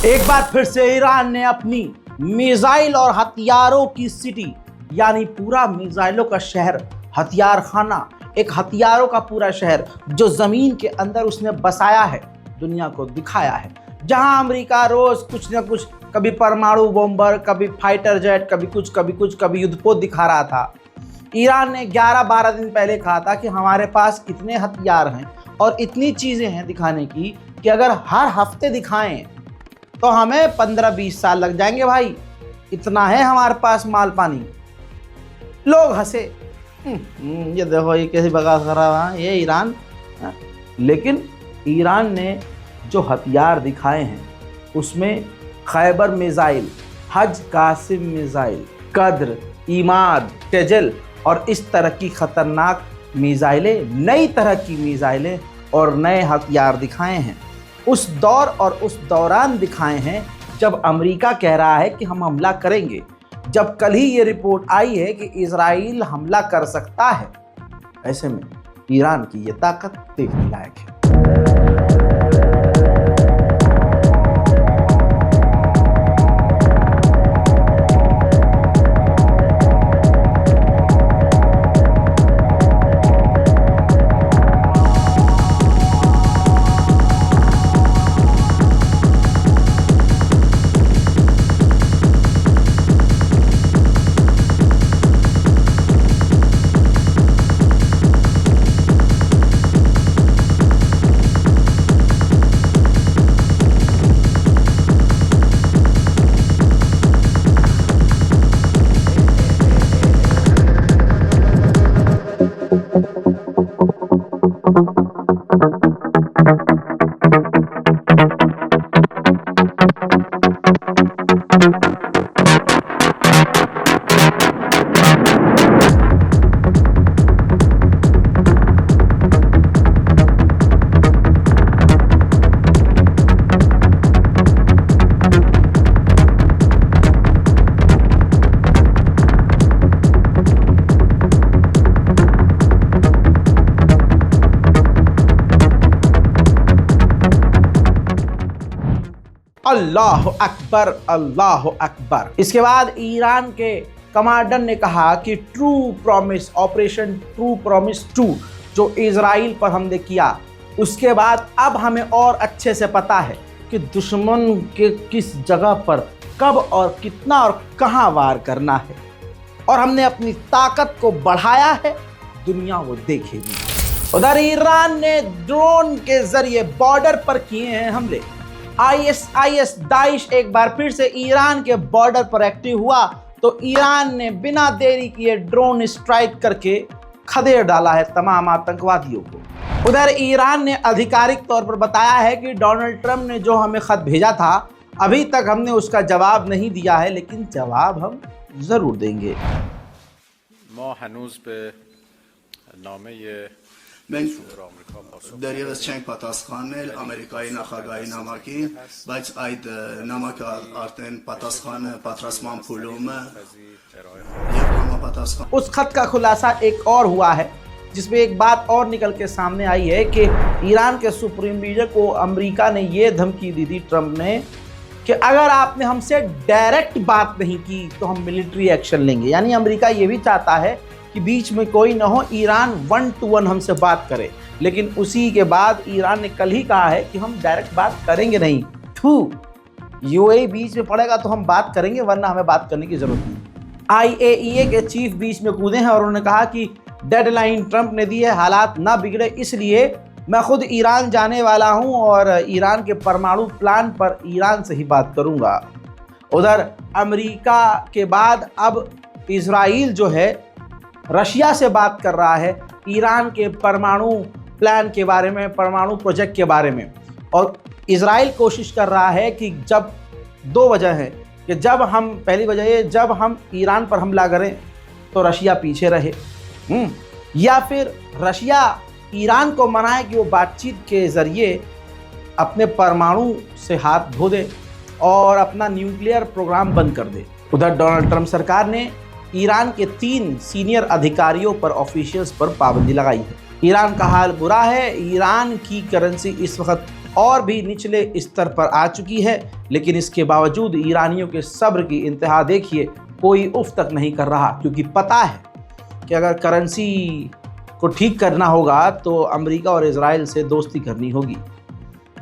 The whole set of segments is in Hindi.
एक बार फिर से ईरान ने अपनी मिसाइल और हथियारों की सिटी यानी पूरा मिसाइलों का शहर, हथियार खाना, एक हथियारों का पूरा शहर जो जमीन के अंदर उसने बसाया है, दुनिया को दिखाया है। जहां अमेरिका रोज कुछ ना कुछ, कभी परमाणु बॉम्बर, कभी फाइटर जेट, कभी युद्धपोत दिखा रहा था। ईरान ने 11-12 दिन पहले कहा था कि हमारे पास इतने हथियार हैं और इतनी चीजें हैं दिखाने की कि अगर हर हफ्ते दिखाएं तो हमें 15-20 साल लग जाएंगे भाई, इतना है हमारे पास माल पानी। लोग हंसे, ये देखो ये कैसी बकवास कर रहा है ये ईरान। लेकिन ईरान ने जो हथियार दिखाए हैं उसमें खैबर मिसाइल, हज कासिम मिसाइल, कद्र, इमाद, तेजल और इस तरह की खतरनाक मिसाइलें, नई तरह की मिसाइलें और नए हथियार दिखाए हैं। उस दौर और उस दौरान दिखाए हैं जब अमेरिका कह रहा है कि हम हमला करेंगे, जब कल ही ये रिपोर्ट आई है कि इजराइल हमला कर सकता है। ऐसे में ईरान की ये ताकत देखने लायक है। अल्लाह अकबर, अल्लाह अकबर। इसके बाद ईरान के कमांडर ने कहा कि true promise, operation true promise 2 जो इजराइल पर हमने किया, उसके बाद अब हमें और अच्छे से पता है कि दुश्मन के किस जगह पर कब और कितना और कहां वार करना है, और हमने अपनी ताकत को बढ़ाया है, दुनिया वो देखेगी। उधर ईरान ने ड्रोन के जरिए बॉर्डर पर किए हैं हमले। ISIS दाइश एक बार फिर से ईरान के बॉर्डर पर एक्टिव हुआ तो ईरान ने बिना देरी किए ड्रोन स्ट्राइक करके खदेड़ डाला है तमाम आतंकवादियों को। उधर ईरान ने आधिकारिक तौर पर बताया है कि डोनाल्ड ट्रंप ने जो हमें खत भेजा था, अभी तक हमने उसका जवाब नहीं दिया है, लेकिन जवाब हम जरूर देंगे। մենք դեռևս չենք պատասխանել ամերիկայի նախագահի նամակին, բայց այդ նամակը արդեն պատասխանը պատրաստման փուլում է եւ համապատասխան। उस खत का खुलासा एक और हुआ है जिसमें एक बात और निकल के सामने आई है कि ईरान के सुप्रीम लीडर को अमेरिका ने ये धमकी दी थी, ट्रंप ने, कि अगर आपने हमसे डायरेक्ट बात नहीं की तो हम मिलिट्री एक्शन लेंगे। यानी अमेरिका ये भी चाहता है कि बीच में कोई ना हो, ईरान 1-to-1 हमसे बात करे। लेकिन उसी के बाद ईरान ने कल ही कहा है कि हम डायरेक्ट बात करेंगे नहीं। UAE बीच में पड़ेगा तो हम बात करेंगे, वरना हमें बात करने की जरूरत नहीं। IAEA के चीफ बीच में कूदे हैं और उन्होंने कहा कि डेडलाइन ट्रंप ने दी है, हालात ना बिगड़े इसलिए मैं खुद ईरान जाने वाला हूं और ईरान के परमाणु प्लान पर ईरान से ही बात करूंगा। उधर अमेरिका के बाद अब इजराइल जो है रशिया से बात कर रहा है ईरान के परमाणु प्लान के बारे में, परमाणु प्रोजेक्ट के बारे में। और इजराइल कोशिश कर रहा है कि जब 2 वजह है कि जब हम, पहली वजह ये, जब हम ईरान पर हमला करें तो रशिया पीछे रहे, या फिर रशिया ईरान को मनाए कि वो बातचीत के ज़रिए अपने परमाणु से हाथ धो दे और अपना न्यूक्लियर प्रोग्राम बंद कर दे। उधर डोनाल्ड ट्रंप सरकार ने ईरान के 3 सीनियर अधिकारियों पर, ऑफिशियल्स पर पाबंदी लगाई है। ईरान का हाल बुरा है। ईरान की करेंसी इस वक्त और भी निचले स्तर पर आ चुकी है। लेकिन इसके बावजूद ईरानियों के सब्र की इंतहा देखिए, कोई उफ तक नहीं कर रहा, क्योंकि पता है कि अगर करेंसी को ठीक करना होगा तो अमेरिका और इजराइल से दोस्ती करनी होगी।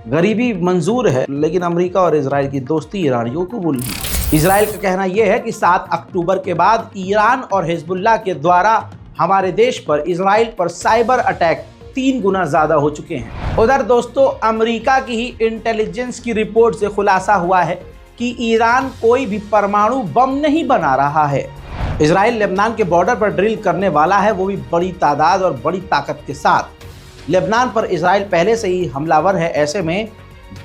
गरीबी मंजूर है, लेकिन अमेरिका और इजराइल की दोस्ती ईरानियों को कबूल नहीं। इजराइल का कहना यह है कि 7 अक्टूबर के बाद ईरान और हिजबुल्लाह के द्वारा हमारे देश पर, इजराइल पर साइबर अटैक 3 गुना ज़्यादा हो चुके हैं। उधर दोस्तों, अमेरिका की ही इंटेलिजेंस की रिपोर्ट से खुलासा हुआ है कि ईरान कोई भी परमाणु बम नहीं बना रहा है। इजराइल लेबनान के बॉर्डर पर ड्रिल करने वाला है, वो भी बड़ी तादाद और बड़ी ताकत के साथ। लेबनान पर इजराइल पहले से ही हमलावर है, ऐसे में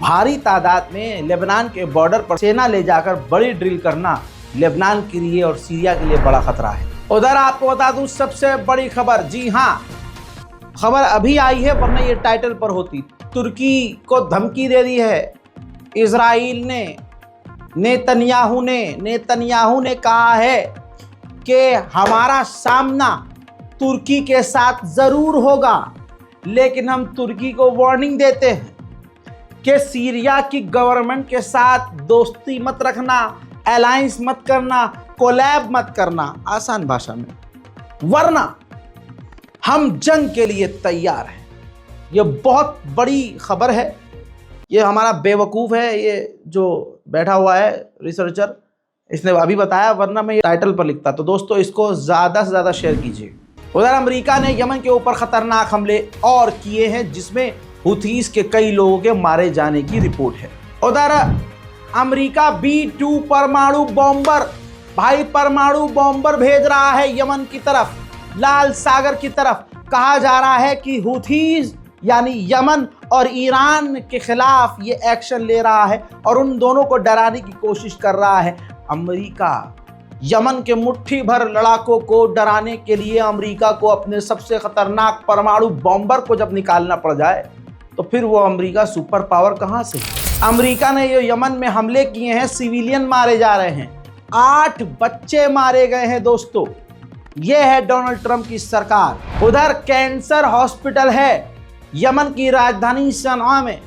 भारी तादाद में लेबनान के बॉर्डर पर सेना ले जाकर बड़ी ड्रिल करना लेबनान के लिए और सीरिया के लिए बड़ा खतरा है। उधर आपको बता दूं सबसे बड़ी खबर, जी हाँ, खबर अभी आई है, वरना ये टाइटल पर होती। तुर्की को धमकी दे दी है इजराइल ने। नेतन्याहू ने कहा है कि हमारा सामना तुर्की के साथ ज़रूर होगा, लेकिन हम तुर्की को वार्निंग देते हैं कि सीरिया की गवर्नमेंट के साथ दोस्ती मत रखना, अलायंस मत करना, कोलैब मत करना, आसान भाषा में, वरना हम जंग के लिए तैयार हैं। ये बहुत बड़ी खबर है। ये हमारा बेवकूफ़ है, ये जो बैठा हुआ है रिसर्चर, इसने अभी बताया, वरना मैं ये टाइटल पर लिखता। तो दोस्तों, इसको ज़्यादा से ज़्यादा शेयर कीजिए। उधर अमेरिका ने यमन के ऊपर ख़तरनाक हमले और किए हैं, जिसमें हुथीस के कई लोगों के मारे जाने की रिपोर्ट है। उधर अमेरिका B-2 परमाणु बॉम्बर, भाई परमाणु बॉम्बर भेज रहा है यमन की तरफ, लाल सागर की तरफ। कहा जा रहा है कि हुथीस यानी यमन और ईरान के खिलाफ ये एक्शन ले रहा है और उन दोनों को डराने की कोशिश कर रहा है। अमेरिका यमन के मुट्ठी भर लड़ाकों को डराने के लिए अमेरिका को अपने सबसे खतरनाक परमाणु बॉम्बर को जब निकालना पड़ जाए, तो फिर वो अमेरिका सुपर पावर कहाँ से? अमेरिका ने ये यमन में हमले किए हैं, सिविलियन मारे जा रहे हैं, 8 बच्चे मारे गए हैं दोस्तों। ये है डोनाल्ड ट्रंप की सरकार। उधर कैंसर हॉस्पिटल है यमन की राजधानी सनआ में,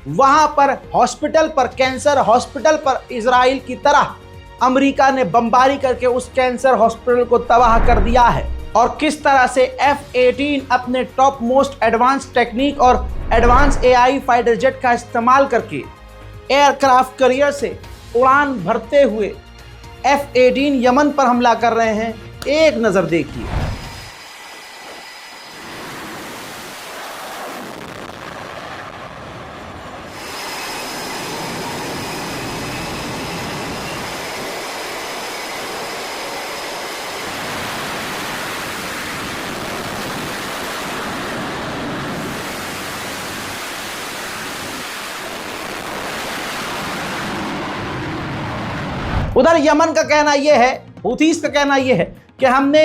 वहां पर हॉस्पिटल पर, कैंसर हॉस्पिटल पर इजराइल की तरह अमेरिका ने बमबारी करके उस कैंसर हॉस्पिटल को तबाह कर दिया है। और किस तरह से F-18 अपने टॉप मोस्ट एडवांस टेक्निक और एडवांस AI फाइटर जेट का इस्तेमाल करके एयरक्राफ्ट कैरियर से उड़ान भरते हुए F-18 यमन पर हमला कर रहे हैं, एक नज़र देखिए। उधर यमन का कहना यह है, हुथीस का कहना यह है कि हमने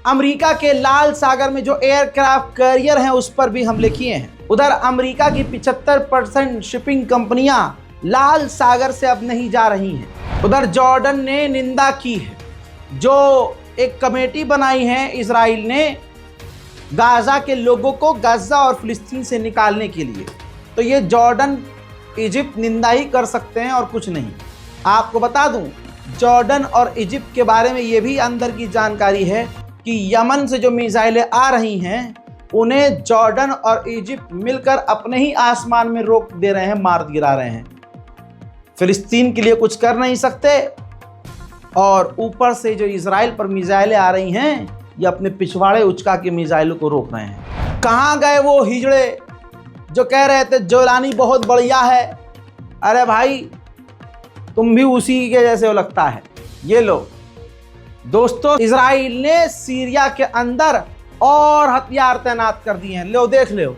अमेरिका के लाल सागर में जो एयरक्राफ्ट कैरियर हैं उस पर भी हमले किए हैं। उधर अमेरिका की 75% शिपिंग कंपनियां लाल सागर से अब नहीं जा रही हैं। उधर जॉर्डन ने निंदा की है, जो एक कमेटी बनाई है इजराइल ने गाजा के लोगों को गाजा और फिलिस्तीन से निकालने के लिए। तो ये जॉर्डन, इजिप्ट निंदा ही कर सकते हैं और कुछ नहीं। आपको बता दूं, जॉर्डन और इजिप्ट के बारे में ये भी अंदर की जानकारी है कि यमन से जो मिसाइलें आ रही हैं उन्हें जॉर्डन और इजिप्ट मिलकर अपने ही आसमान में रोक दे रहे हैं, मार गिरा रहे हैं। फिलिस्तीन के लिए कुछ कर नहीं सकते और ऊपर से जो इजराइल पर मिसाइलें आ रही हैं ये अपने पिछवाड़े उचका के मिसाइलों को रोक रहे हैं। कहाँ गए वो हिजड़े जो कह रहे थे जोलानी बहुत बढ़िया है? अरे भाई, तुम भी उसी के जैसे हो लगता है। ये लो दोस्तों, इजराइल ने सीरिया के अंदर और हथियार तैनात कर दिए हैं। लो देख लो,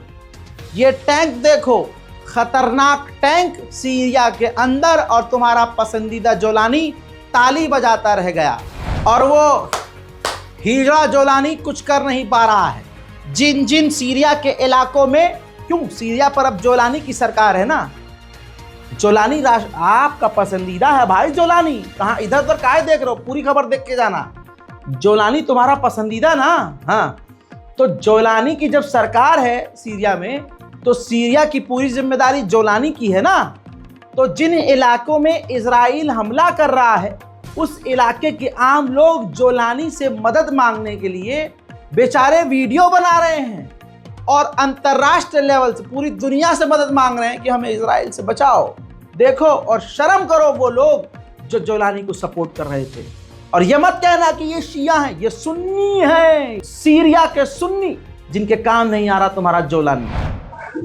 ये टैंक देखो, खतरनाक टैंक सीरिया के अंदर, और तुम्हारा पसंदीदा जोलानी ताली बजाता रह गया और वो हिजड़ा जोलानी कुछ कर नहीं पा रहा है। जिन जिन सीरिया के इलाकों में, क्यों सीरिया पर अब जोलानी की सरकार है ना, जोलानी राष्ट्र आपका पसंदीदा है भाई। जोलानी कहाँ, इधर उधर काहे देख रहे हो, पूरी खबर देख के जाना। जोलानी तुम्हारा पसंदीदा ना, हाँ। तो जोलानी की जब सरकार है सीरिया में, तो सीरिया की पूरी जिम्मेदारी जोलानी की है ना। तो जिन इलाकों में इजराइल हमला कर रहा है उस इलाके के आम लोग जोलानी से मदद मांगने के लिए बेचारे वीडियो बना रहे हैं और अंतर्राष्ट्रीय लेवल से पूरी दुनिया से मदद मांग रहे हैं कि हमें इजराइल से बचाओ। देखो और शर्म करो वो लोग जो जोलानी को सपोर्ट कर रहे थे। और ये मत कहना कि ये शिया हैं, ये सुन्नी हैं, सीरिया के सुन्नी जिनके काम नहीं आ रहा तुम्हारा जोलानी।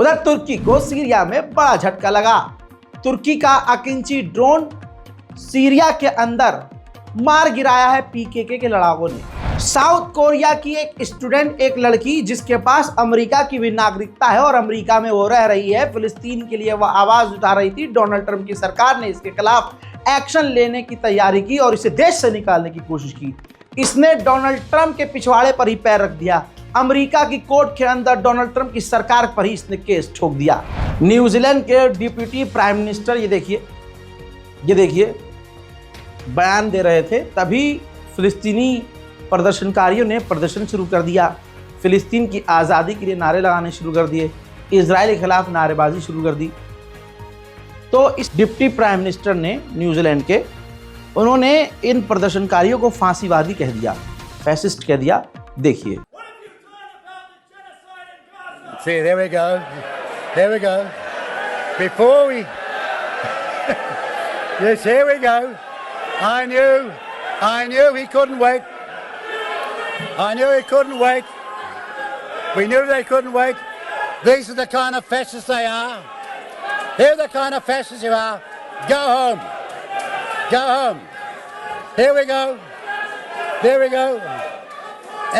उधर तुर्की को सीरिया में बड़ा झटका लगा। तुर्की का अकिंची ड्रोन सीरिया के अंदर मार गिराया है पीकेके के लड़ाकों ने। साउथ कोरिया की एक स्टूडेंट, एक लड़की जिसके पास अमेरिका की भी नागरिकता है और अमेरिका में वो रह रही है, फिलिस्तीन के लिए वह आवाज उठा रही थी। डोनाल्ड ट्रंप की सरकार ने इसके खिलाफ एक्शन लेने की तैयारी की और इसे देश से निकालने की कोशिश की। इसने डोनाल्ड ट्रंप के पिछवाड़े पर ही पैर रख दिया। अमेरिका की कोर्ट के अंदर डोनाल्ड ट्रंप की सरकार पर ही इसने केस ठोक दिया। न्यूजीलैंड के डिप्टी प्राइम मिनिस्टर ये देखिए बयान दे रहे थे, तभी फिलिस्तीनी प्रदर्शनकारियों ने प्रदर्शन शुरू कर दिया। फिलिस्तीन की आज़ादी के लिए नारे लगाने शुरू कर दिए, इजराइल के खिलाफ नारेबाजी शुरू कर दी। तो इस डिप्टी प्राइम मिनिस्टर ने न्यूजीलैंड के, उन्होंने इन प्रदर्शनकारियों को फांसीवादी कह दिया, फैसिस्ट कह दिया। देखिए। See, there we go. There we go. Before we... Yes, here we go. I knew he couldn't wait. I knew he couldn't wait. We knew they couldn't wait. These are the kind of fascists they are. They're the kind of fascists you are. Go home. Go home. Here we go. There we go.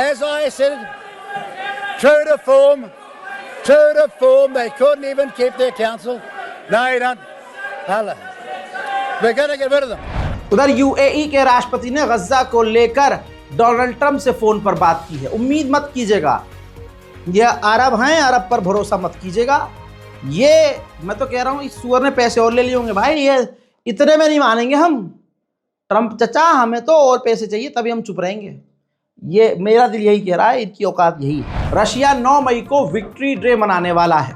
As I said, true to form, they couldn't even keep their counsel. No, you don't. We're going to get rid of them. उधर यूएई के राष्ट्रपति ने गज्जा को लेकर डोनाल्ड ट्रंप से फोन पर बात की है। उम्मीद मत कीजिएगा, ये अरब हैं, अरब पर भरोसा मत कीजिएगा। ये मैं तो कह रहा हूँ इस सुअर ने पैसे और ले लिए होंगे भाई, ये इतने में नहीं मानेंगे हम। ट्रंप चचा हमें तो और पैसे चाहिए तभी हम चुप रहेंगे। ये मेरा दिल यही कह रहा है, इनकी औकात यही है। रशिया 9 मई को विक्ट्री डे मनाने वाला है।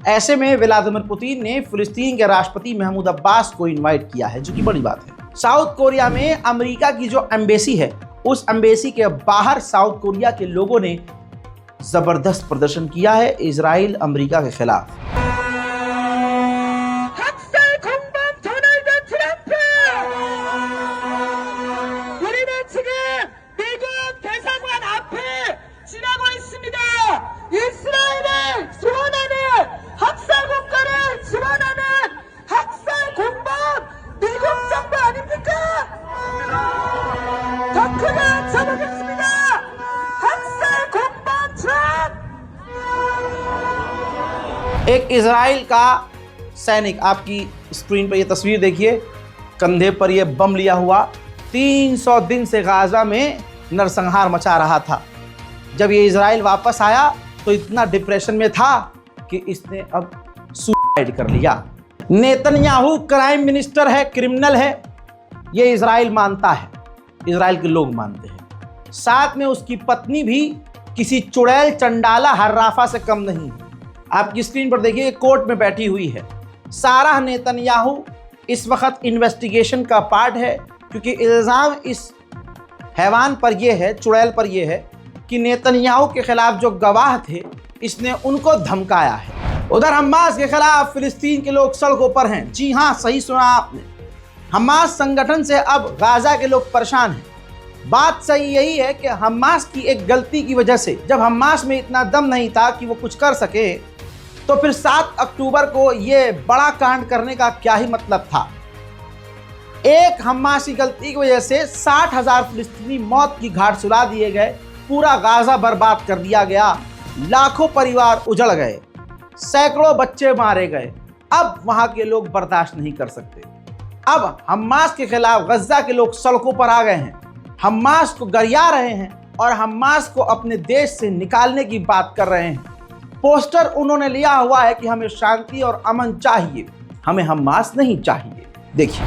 ऐसे में व्लादिमीर पुतिन ने फिलिस्तीन के राष्ट्रपति महमूद अब्बास को इनवाइट किया है, जो कि बड़ी बात है। साउथ कोरिया में अमेरिका की जो एम्बेसी है, उस एम्बेसी के बाहर साउथ कोरिया के लोगों ने जबरदस्त प्रदर्शन किया है इजराइल अमेरिका के खिलाफ। एक इजराइल का सैनिक, आपकी स्क्रीन पर यह तस्वीर देखिए, कंधे पर यह बम लिया हुआ 300 दिन से गाजा में नरसंहार मचा रहा था। जब ये इजराइल वापस आया तो इतना डिप्रेशन में था कि इसने अब सुसाइड कर लिया। नेतन्याहू क्राइम मिनिस्टर है, क्रिमिनल है, ये इजराइल मानता है, इजराइल के लोग मानते हैं। साथ में उसकी पत्नी भी किसी चुड़ैल चंडाला हर्राफा से कम नहीं है। आपकी स्क्रीन पर देखिए, कोर्ट में बैठी हुई है। सारा नेतन्याहू इस वक्त इन्वेस्टिगेशन का पार्ट है, क्योंकि इल्ज़ाम इस हैवान पर यह है, चुड़ैल पर यह है कि नेतन्याहू के खिलाफ जो गवाह थे इसने उनको धमकाया है। उधर हमास के खिलाफ फिलिस्तीन के लोग सड़कों पर हैं। जी हाँ, सही सुना आपने, हमास संगठन से अब गाजा के लोग परेशान हैं। बात सही यही है कि हमास की एक गलती की वजह से, जब हमास में इतना दम नहीं था कि वो कुछ कर सके, तो फिर 7 अक्टूबर को ये बड़ा कांड करने का क्या ही मतलब था। एक हमास की गलती की वजह से 60,000 फिलिस्तीनी मौत की घाट सुला दिए गए, पूरा गाजा बर्बाद कर दिया गया, लाखों परिवार उजड़ गए, सैकड़ों बच्चे मारे गए। अब वहां के लोग बर्दाश्त नहीं कर सकते। अब हमास के खिलाफ गज्जा के लोग सड़कों पर आ गए हैं, हमास को गरिया रहे हैं और हमास को अपने देश से निकालने की बात कर रहे हैं। पोस्टर उन्होंने लिया हुआ है कि हमें शांति और अमन चाहिए, हमें हमास नहीं चाहिए। देखिए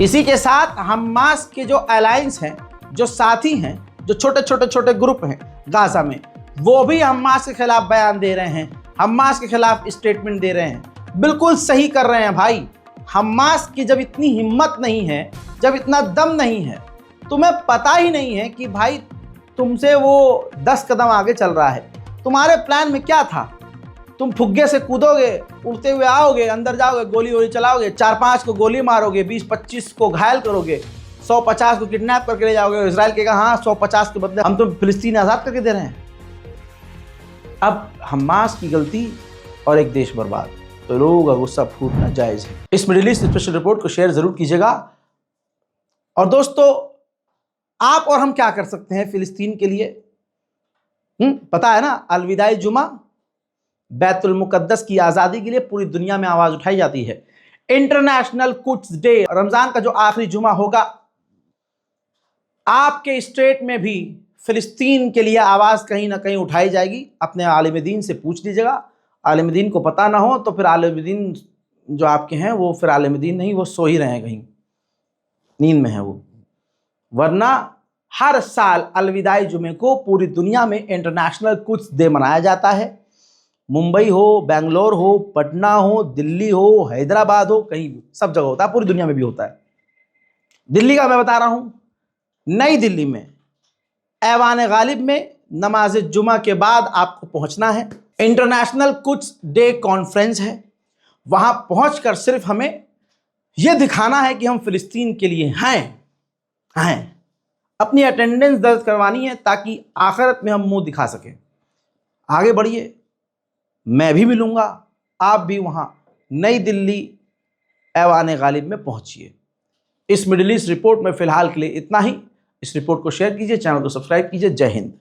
इसी के साथ हमास के जो अलायंस हैं, जो साथी हैं, जो छोटे छोटे ग्रुप हैं गाजा में, वो भी हमास के खिलाफ बयान दे रहे हैं, हमास के खिलाफ स्टेटमेंट दे रहे हैं। बिल्कुल सही कर रहे हैं भाई। हमास की जब इतनी हिम्मत नहीं है, जब इतना दम नहीं है, तुम्हें पता ही नहीं है कि भाई तुमसे वो 10 कदम आगे चल रहा है। तुम्हारे प्लान में क्या था? तुम फुग्गे से कूदोगे, उड़ते हुए आओगे, अंदर जाओगे, गोली वोली चलाओगे, 4-5 को गोली मारोगे, 20-25 को घायल करोगे, 150 को किडनैप करके ले जाओगे। इजराइल कहेगा हाँ 150 के बदले हम तो फिलिस्तीन आज़ाद करके दे रहे हैं। अब हमास की गलती और एक देश बर्बाद, तो लोगों का गुस्सा फूटना जायज़ है। इस मिडिल ईस्ट स्पेशल रिपोर्ट को शेयर ज़रूर कीजिएगा। और दोस्तों, आप और हम क्या कर सकते हैं फिलिस्तीन के लिए? पता है ना, अलविदाई जुमा, बैतुल मुकद्दस की आज़ादी के लिए पूरी दुनिया में आवाज़ उठाई जाती है। इंटरनेशनल कुड्स डे, रमज़ान का जो आखिरी जुमा होगा, आपके स्टेट में भी फिलिस्तीन के लिए आवाज़ कहीं ना कहीं उठाई जाएगी। अपने आलिम दीन से पूछ लीजिएगा। आलिम दीन को पता ना हो तो फिर आलिम दीन जो आपके हैं वो फिर आलिम दीन नहीं, वो सो ही रहे हैं, कहीं नींद में है वो। वरना हर साल अलविदाई जुमे को पूरी दुनिया में इंटरनेशनल कुड्स डे मनाया जाता है। मुंबई हो, बेंगलोर हो, पटना हो, दिल्ली हो, हैदराबाद हो, कहीं भी, सब जगह होता है, पूरी दुनिया में भी होता है। दिल्ली का मैं बता रहा हूँ, नई दिल्ली में ऐवान गालिब में नमाज जुमा के बाद आपको पहुंचना है। इंटरनेशनल कुड्स डे कॉन्फ्रेंस है। वहां पहुंचकर सिर्फ हमें यह दिखाना है कि हम फिलिस्तीन के लिए हैं। अपनी अटेंडेंस दर्ज करवानी है ताकि आखिरत में हम मुंह दिखा सकें। आगे बढ़िए, मैं भी मिलूंगा, आप भी वहां नई दिल्ली ऐवान गालिब में पहुंचिए। इस मिडिल ईस्ट रिपोर्ट में फिलहाल के लिए इतना ही। इस रिपोर्ट को शेयर कीजिए, चैनल को सब्सक्राइब कीजिए। जय हिंद।